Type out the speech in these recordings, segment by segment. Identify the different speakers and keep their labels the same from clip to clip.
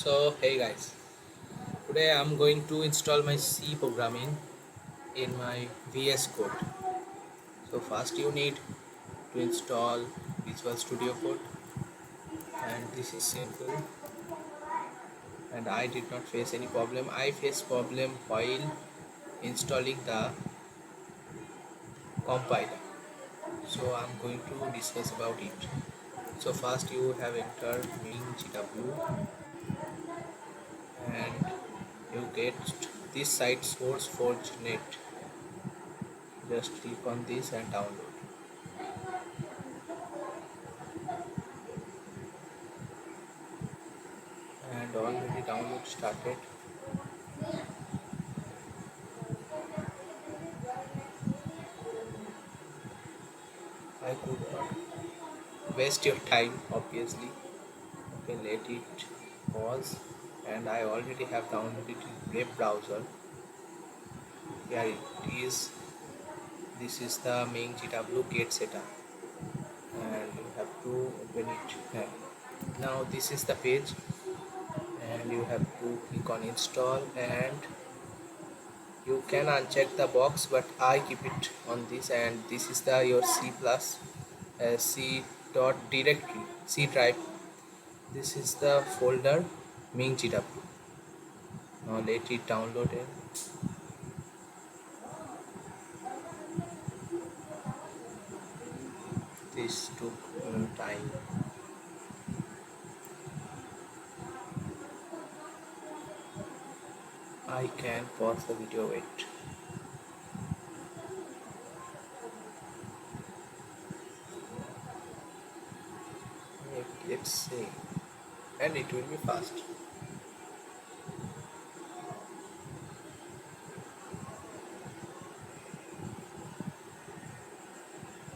Speaker 1: So hey guys, today I'm going to install my C programming in my VS Code. So first you need to install Visual Studio Code, and this is simple, and I did not face any problem. I faced problem while installing the compiler. So I'm going to discuss about it. So first you have entered Mingw and you get this site SourceForge.net. Just click on this and download. And already download started. I could not waste your time, obviously. Okay, let it pause. And I already have downloaded it in web browser. Here it is. This is the main GW get setup, and you have to open it. Now this is the page, and you have to click on install, and you can uncheck the box, but I keep it on this. And this is the your C plus C dot directory C drive. This is the folder Mingw. Now let it download it. This took time. I can pause the video. Wait. Let's see, and it will be fast.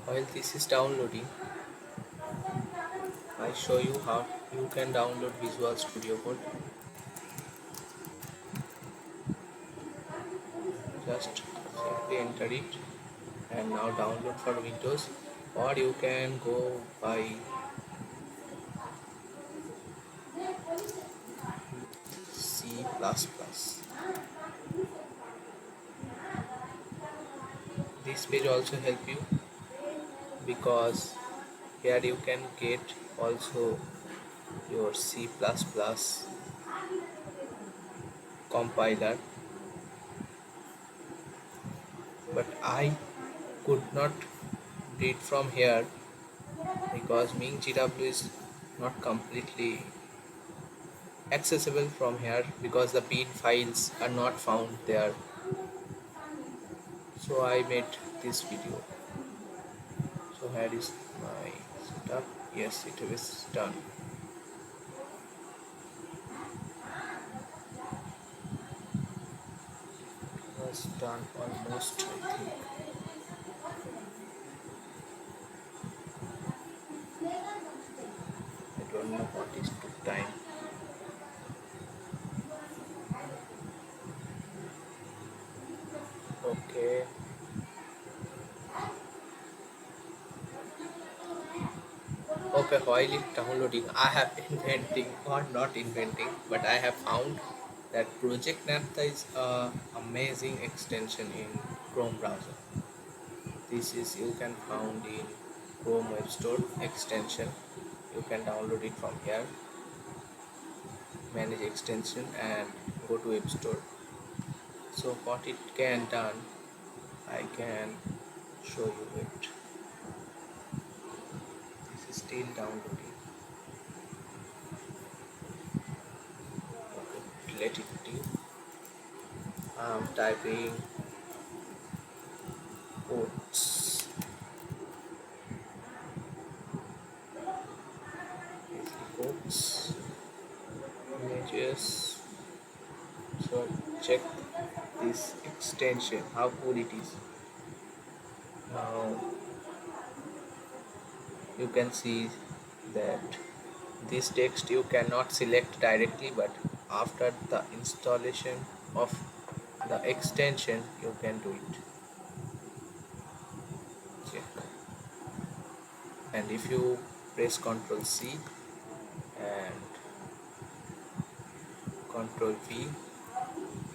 Speaker 1: While this is downloading, I show you how you can download Visual Studio Code. Just simply enter it, and now download for Windows, or you can go by C++. This page also help you because here you can get also your C++ compiler, but I could not read from here because Mingw is not completely accessible from here because the bin files are not found there. So I made this video. So here is my setup. Yes, it is done. It was done almost, I think. I don't know what is took time. Okay. Okay, while it downloading, I have inventing or not inventing, but I have found that Project Naphtha is a amazing extension in Chrome browser. This is you can found in Chrome Web Store extension. You can download it from here, manage extension, and go to Web Store. So what it can done, I can show you it. This is still downloading. Okay, let it do. I'm typing quotes. Quotes, images. So check this extension, how cool it is. Now you can see that this text you cannot select directly, but after the installation of the extension you can do it. Check. And if you press Ctrl C and Control V.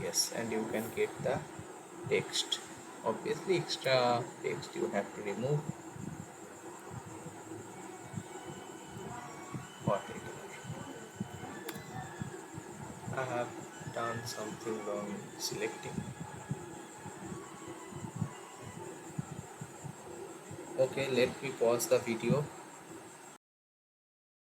Speaker 1: Yes, and you can get the text. Obviously extra text you have to remove whatever. I have done something wrong in selecting. Okay, let me pause the video.